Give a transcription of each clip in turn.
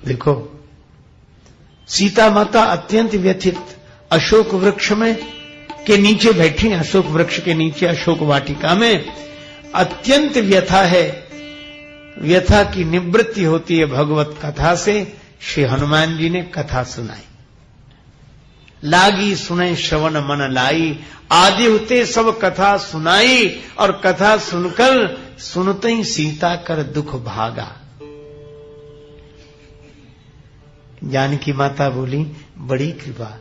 देखो, सीता माता अत्यंत व्यथित अशोक वृक्ष में के नीचे बैठी, अशोक वृक्ष के नीचे अशोक वाटिका में अत्यंत व्यथा है। व्यथा की निवृत्ति होती है भगवत कथा से। श्री हनुमान जी ने कथा सुनाई। लागी सुने श्रवण मन लाई, आदि होते सब कथा सुनाई। और कथा सुनकर सुनते ही सीता कर दुख भागा। जानकी माता बोली, बड़ी कृपा,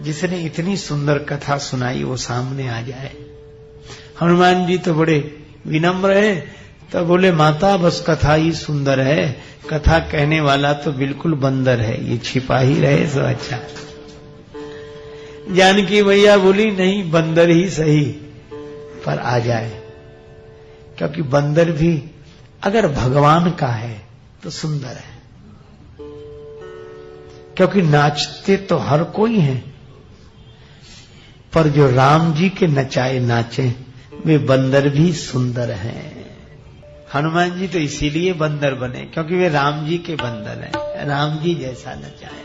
जिसने इतनी सुंदर कथा सुनाई वो सामने आ जाए। हनुमान जी तो बड़े विनम्र है, तो बोले, माता बस कथा ही सुंदर है, कथा कहने वाला तो बिल्कुल बंदर है, ये छिपा ही रहे सो अच्छा। जानकी मैया बोली, नहीं बंदर ही सही, पर आ जाए, क्योंकि बंदर भी अगर भगवान का है तो सुंदर है। क्योंकि नाचते तो हर कोई है, पर जो राम जी के नचाए नाचे वे बंदर भी सुंदर हैं। हनुमान जी तो इसीलिए बंदर बने क्योंकि वे राम जी के बंदर हैं, राम जी जैसा नचाए।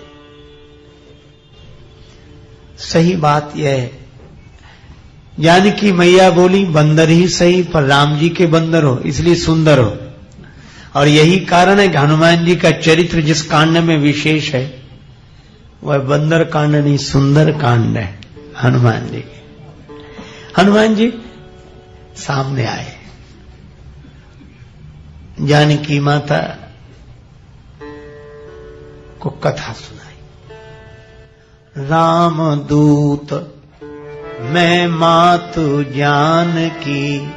सही बात यह है। जानकी मैया बोली, बंदर ही सही, पर राम जी के बंदर हो इसलिए सुंदर हो। और यही कारण है कि हनुमान जी का चरित्र जिस कांड में विशेष है वह बंदर कांड नहीं, सुंदर कांड है हनुमान जी। हनुमान जी सामने आए। जानकी माता को कथा सुनाई। राम दूत मैं मातु जानकी,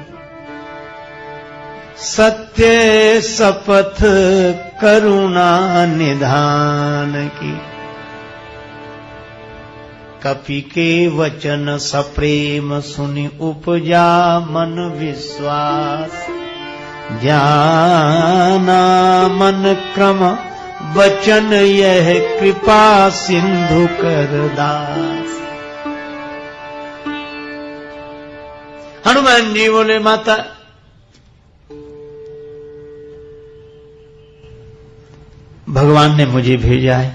सत्य शपथ करुणा निधान की। कपि के वचन सप्रेम सुनि उपजा मन विश्वास। जाना मन क्रम वचन यह कृपा सिंधु कर दास। हनुमान जी बोले, माता भगवान ने मुझे भेजा है,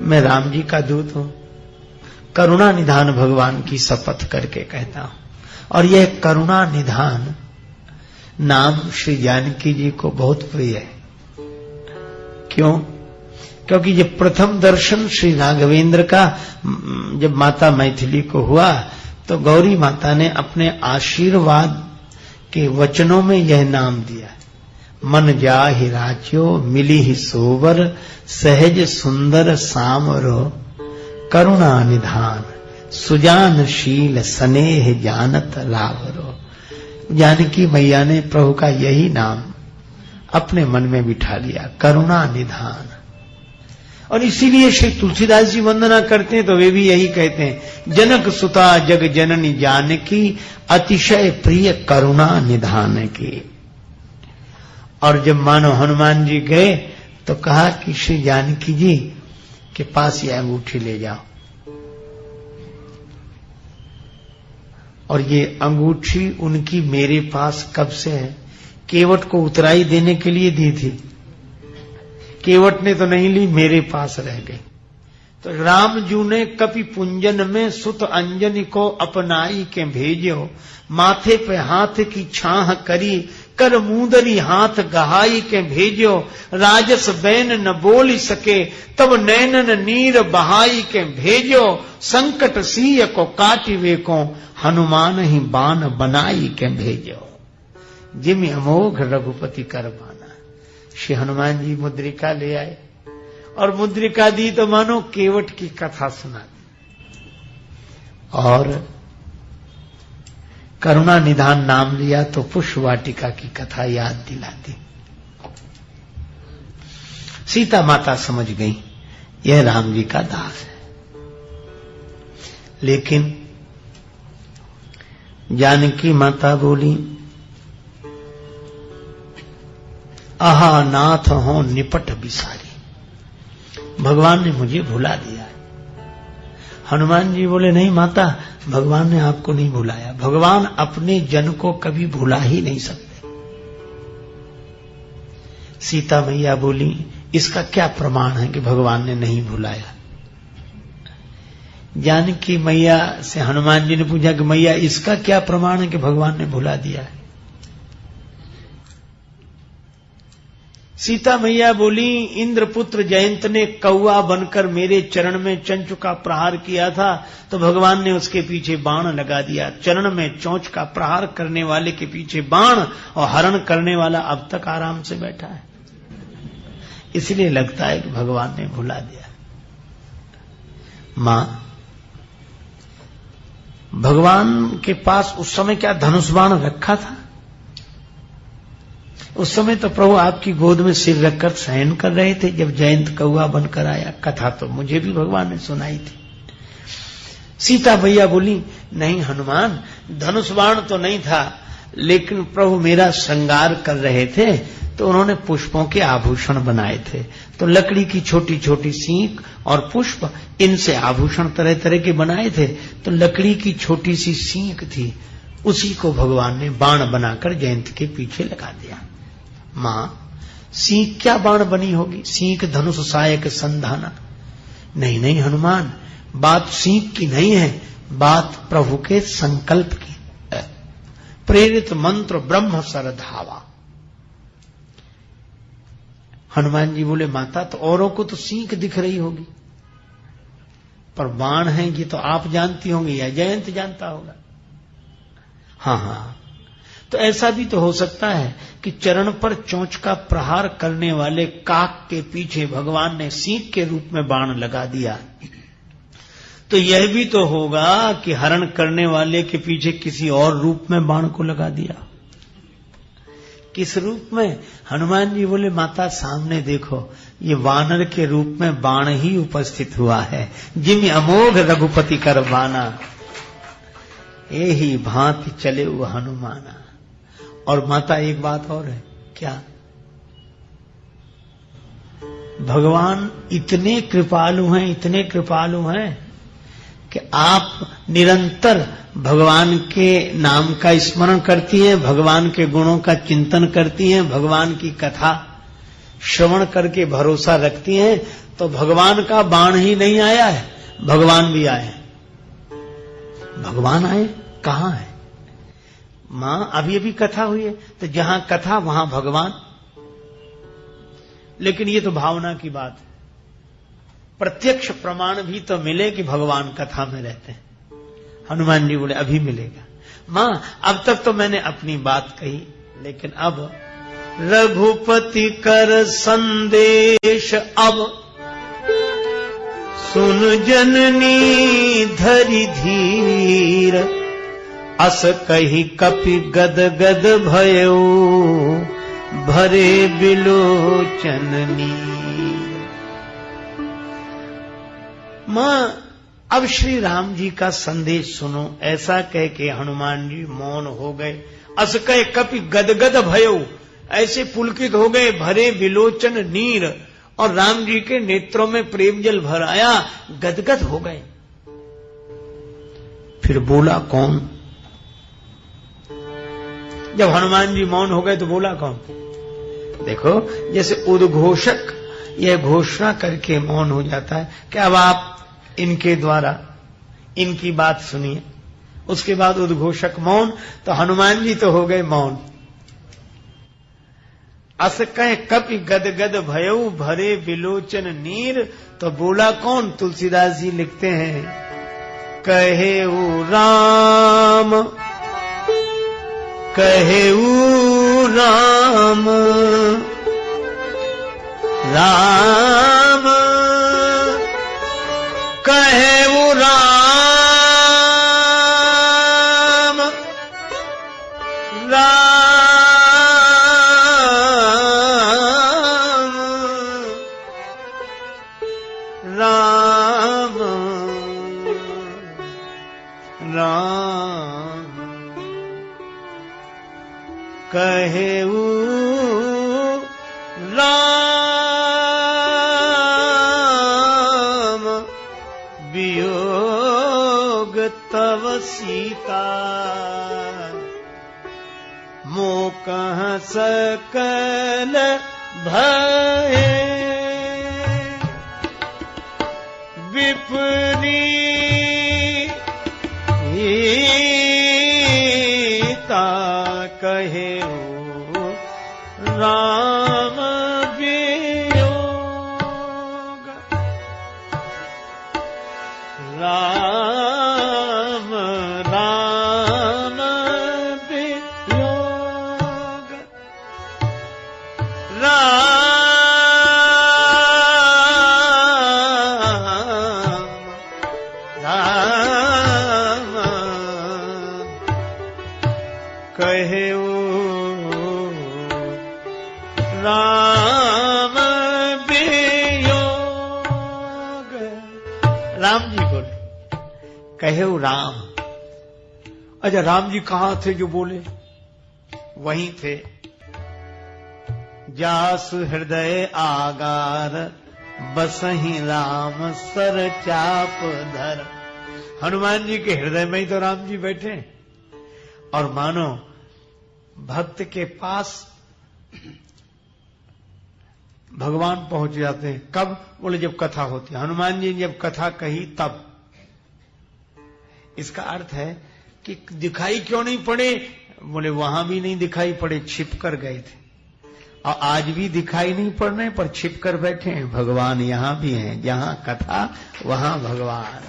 मैं राम जी का दूत हूं। करुणा निधान भगवान की शपथ करके कहता हूं। और यह करुणा निधान नाम श्री जानकी जी को बहुत प्रिय है। क्यों? क्योंकि ये प्रथम दर्शन श्री राघवेंद्र का जब माता मैथिली को हुआ तो गौरी माता ने अपने आशीर्वाद के वचनों में यह नाम दिया। मन जाहि राच्यो मिली ही सोवर, सहज सुंदर सामरो करुणा निधान, सुजानशील स्नेह जानत लावरो। जानकी मैया ने प्रभु का यही नाम अपने मन में बिठा लिया, करुणा निधान। और इसीलिए श्री तुलसीदास जी वंदना करते हैं तो वे भी यही कहते हैं, जनक सुता जग जननी जानकी, अतिशय प्रिय करुणा निधान की। और जब मानो हनुमान जी गए तो कहा कि श्री जानकी जी के पास ये अंगूठी ले जाओ। और ये अंगूठी उनकी मेरे पास कब से है? केवट को उतराई देने के लिए दी थी। केवट ने तो नहीं ली, मेरे पास रह गई। तो रामजू ने कपि पुंजन में सुत अंजनी को अपनाई के भेजो, माथे पे हाथ की छाह करी, कर मूदरी हाथ गहाई के भेजो। राजस बैन न बोल सके, तब नैनन नीर बहाई के भेजो। संकट सिय को काटिवे को, हनुमान ही बाण बनाई के भेजो। जिम अमोघ रघुपति कर बाना। श्री हनुमान जी मुद्रिका ले आए और मुद्रिका दी तो मानो केवट की कथा सुना दी। और करुणा निधान नाम लिया तो पुष्प वाटिका की कथा याद दिलाती। सीता माता समझ गई यह राम जी का दास है। लेकिन जानकी माता बोली, आहा नाथ हो निपट बिसारी, भगवान ने मुझे भुला दिया है। हनुमान जी बोले, नहीं माता, भगवान ने आपको नहीं भुलाया। भगवान अपने जन को कभी भुला ही नहीं सकते। सीता मैया बोली, इसका क्या प्रमाण है कि भगवान ने नहीं भुलाया? जानकी मैया से हनुमान जी ने पूछा कि मैया इसका क्या प्रमाण है कि भगवान ने भुला दिया है? सीता मैया बोली, इंद्रपुत्र जयंत ने कौआ बनकर मेरे चरण में चंच का प्रहार किया था तो भगवान ने उसके पीछे बाण लगा दिया। चरण में चोंच का प्रहार करने वाले के पीछे बाण और हरण करने वाला अब तक आराम से बैठा है। इसलिए लगता है कि भगवान ने भुला दिया। मां, भगवान के पास उस समय क्या धनुष बाण रखा था? उस समय तो प्रभु आपकी गोद में सिर रखकर शयन कर रहे थे जब जयंत कौआ बनकर आया। कथा तो मुझे भी भगवान ने सुनाई थी। सीता मैया बोली, नहीं हनुमान, धनुष बाण तो नहीं था, लेकिन प्रभु मेरा श्रृंगार कर रहे थे तो उन्होंने पुष्पों के आभूषण बनाए थे। तो लकड़ी की छोटी छोटी सींक और पुष्प, इनसे आभूषण तरह तरह के बनाए थे। तो लकड़ी की छोटी सी सींक थी, उसी को भगवान ने बाण बनाकर जयंत के पीछे लगा दिया। मां, सींक क्या बाण बनी होगी? सींक धनुष सायक संधाना। नहीं नहीं हनुमान, बात सींक की नहीं है, बात प्रभु के संकल्प की है। प्रेरित मंत्र ब्रह्म सरधावा। हनुमान जी बोले, माता तो औरों को तो सींक दिख रही होगी, पर बाण है ये तो आप जानती होंगी या जयंत जानता होगा। हाँ हाँ, तो ऐसा भी तो हो सकता है कि चरण पर चोंच का प्रहार करने वाले काक के पीछे भगवान ने सींक के रूप में बाण लगा दिया। तो यह भी तो होगा कि हरण करने वाले के पीछे किसी और रूप में बाण को लगा दिया। किस रूप में? हनुमान जी बोले, माता सामने देखो, ये वानर के रूप में बाण ही उपस्थित हुआ है। जिम अमोघ रघुपति कर बाना, यही भांति चले हुआ हनुमाना। और माता एक बात और है, क्या? भगवान इतने कृपालु हैं, इतने कृपालु हैं कि आप निरंतर भगवान के नाम का स्मरण करती हैं, भगवान के गुणों का चिंतन करती हैं, भगवान की कथा श्रवण करके भरोसा रखती हैं, तो भगवान का बाण ही नहीं आया है, भगवान भी आए। भगवान आए कहां है? मां, अभी अभी कथा हुई है, तो जहां कथा वहां भगवान। लेकिन ये तो भावना की बात है, प्रत्यक्ष प्रमाण भी तो मिले कि भगवान कथा में रहते हैं। हनुमान जी बोले, अभी मिलेगा। मां, अब तक तो मैंने अपनी बात कही, लेकिन अब रघुपति कर संदेश अब सुन जननी धरि धीर। अस कही कपि गद गद भयो भरे बिलोचन नीर। मां, अब श्री राम जी का संदेश सुनो। ऐसा कह के हनुमान जी मौन हो गए। अस कहे कपि गद गद भयो, ऐसे पुलकित हो गए, भरे बिलोचन नीर, और राम जी के नेत्रों में प्रेम जल भर आया, गदगद हो गए। फिर बोला कौन? जब हनुमान जी मौन हो गए तो बोला कौन? देखो, जैसे उद्घोषक यह घोषणा करके मौन हो जाता है कि अब आप इनके द्वारा इनकी बात सुनिए, उसके बाद उद्घोषक मौन, तो हनुमान जी तो हो गए मौन। अस कहे कपि गद गद भयऊ भरे बिलोचन नीर, तो बोला कौन? तुलसीदास जी लिखते हैं, कहेऊ राम कहेऊ राम राम कहेऊ राम राम राम राम कहेऊ राम वियोग तव सीता मोह कह सकल भय अपनी ता कहे राम वियोग, राम राम वियोग, राम कहे राम वियोग। राम जी बोले, कहे राम। अच्छा, राम जी कहां थे जो बोले? वहीं थे। जास हृदय आगार बसहि राम सर चाप धर। हनुमान जी के हृदय में ही तो राम जी बैठे। और मानो भक्त के पास भगवान पहुंच जाते हैं। कब? बोले जब कथा होती है। हनुमान जी ने जब कथा कही तब। इसका अर्थ है कि दिखाई क्यों नहीं पड़े? बोले वहां भी नहीं दिखाई पड़े, छिप कर गए थे। और आज भी दिखाई नहीं पड़ रहे पर छिप कर बैठे हैं। भगवान यहां भी हैं, जहां कथा वहां भगवान।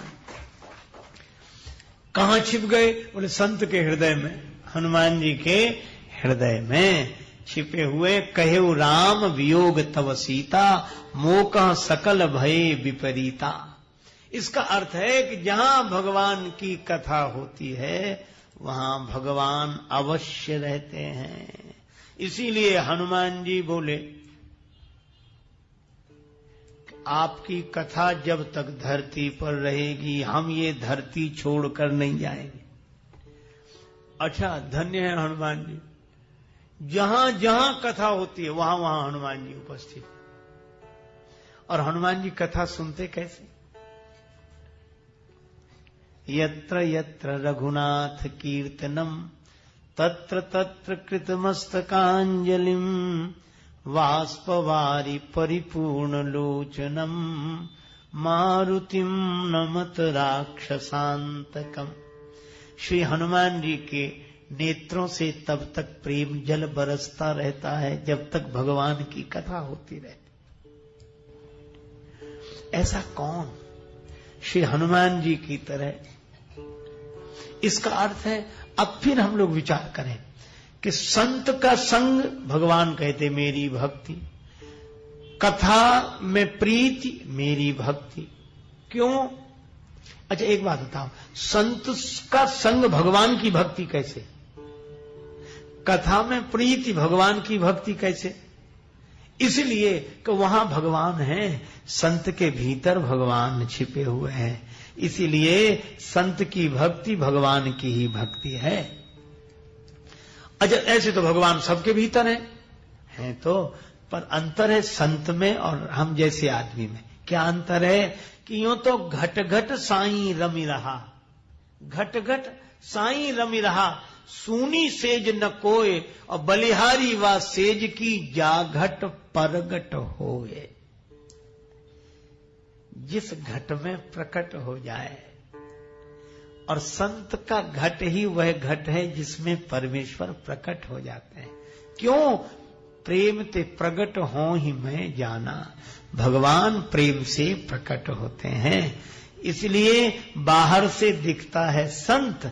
कहां छिप गए? बोले संत के हृदय में, हनुमान जी के हृदय में छिपे हुए। कहेउ राम वियोग तव सीता, मोकह सकल भय विपरीता। इसका अर्थ है कि जहां भगवान की कथा होती है वहां भगवान अवश्य रहते हैं। इसीलिए हनुमान जी बोले, आपकी कथा जब तक धरती पर रहेगी हम ये धरती छोड़कर नहीं जाएंगे। अच्छा, धन्य है हनुमान जी, जहां जहां कथा होती है वहां वहां हनुमान जी उपस्थित। और हनुमान जी कथा सुनते कैसे? यत्र यत्र रघुनाथ कीर्तनम तत्र तत्र कृतमस्तकांजलिम वाष्पवारि परिपूर्ण लोचनम मारुतिम नमत राक्षसांतकम। श्री हनुमान जी के नेत्रों से तब तक प्रेम जल बरसता रहता है जब तक भगवान की कथा होती रहती। ऐसा कौन श्री हनुमान जी की तरह? इसका अर्थ है, अब फिर हम लोग विचार करें कि संत का संग, भगवान कहते मेरी भक्ति, कथा में प्रीति मेरी भक्ति। क्यों? अच्छा एक बात बताओ, संत का संग भगवान की भक्ति कैसे? कथा में प्रीति भगवान की भक्ति कैसे? इसलिए कि वहां भगवान है, संत के भीतर भगवान छिपे हुए हैं। इसीलिए संत की भक्ति भगवान की ही भक्ति है। अच्छा, ऐसे तो भगवान सबके भीतर हैं तो, पर अंतर है संत में और हम जैसे आदमी में। क्या अंतर है? कि यूं तो घट घट साईं रमि रहा, घट घट साईं रमि रहा, सूनी सेज न कोय, और बलिहारी व सेज की जाघट परगट होए। जिस घट में प्रकट हो जाए, और संत का घट ही वह घट है जिसमें परमेश्वर प्रकट हो जाते हैं। क्यों? प्रेम ते प्रकट हो ही मैं जाना। भगवान प्रेम से प्रकट होते हैं। इसलिए बाहर से दिखता है संत,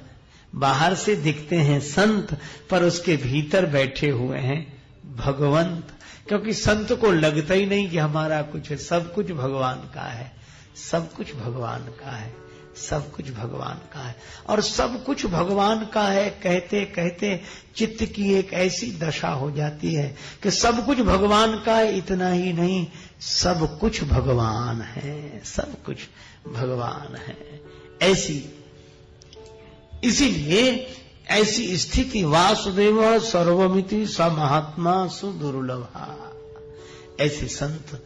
बाहर से दिखते हैं संत, पर उसके भीतर बैठे हुए हैं भगवंत। क्योंकि संत को लगता ही नहीं कि हमारा कुछ है, सब कुछ भगवान का है, सब कुछ भगवान का है, सब कुछ भगवान का है। और सब कुछ भगवान का है कहते कहते चित्त की एक ऐसी दशा हो जाती है कि सब कुछ भगवान का है। इतना ही नहीं, सब कुछ भगवान है, सब कुछ भगवान है। ऐसी, इसीलिए ऐसी स्थिति वासुदेव सर्वमिति स महात्मा सुदुर्लभा। ऐसे संत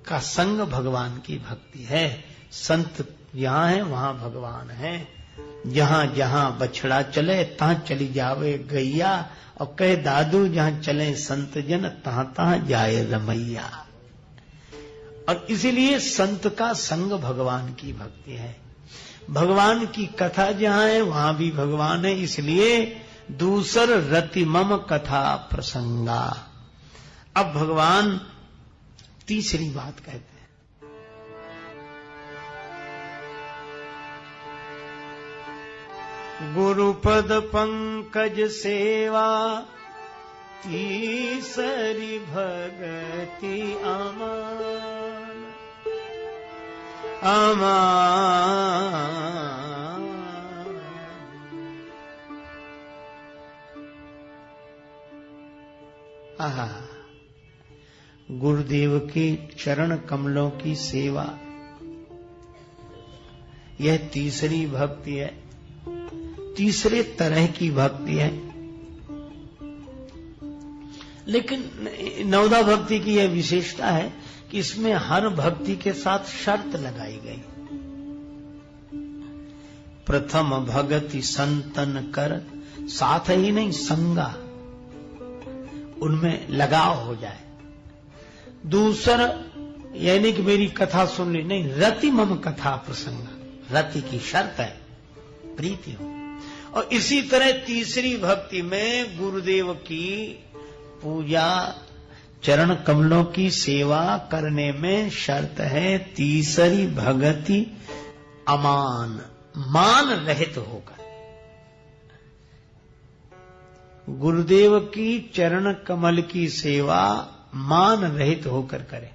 का संग भगवान की भक्ति है। संत यहाँ है वहां भगवान है। जहां जहां बछड़ा चले तहां चली जावे गैया, और कहे दादू जहां चले संत जन तहां तहां जाए रमैया। और इसीलिए संत का संग भगवान की भक्ति है। भगवान की कथा जहां है वहां भी भगवान है, इसलिए दूसर रति मम कथा प्रसंगा। अब भगवान तीसरी बात कहते हैं, गुरुपद पंकज सेवा तीसरी भगति अमान अमान। आहा, गुरुदेव के चरण कमलों की सेवा, यह तीसरी भक्ति है, तीसरे तरह की भक्ति है। लेकिन नवदा भक्ति की यह विशेषता है कि इसमें हर भक्ति के साथ शर्त लगाई गई। प्रथम भगति संतन कर, साथ ही नहीं संगा, उनमें लगाव हो जाए। दूसरा यानी कि मेरी कथा सुन ली, नहीं, रति मम कथा प्रसंग, रति की शर्त है, प्रीति हो। और इसी तरह तीसरी भक्ति में गुरुदेव की पूजा, चरण कमलों की सेवा करने में शर्त है तीसरी भगति अमान, मान रहित होकर। गुरुदेव की चरण कमल की सेवा मान रहित होकर करें।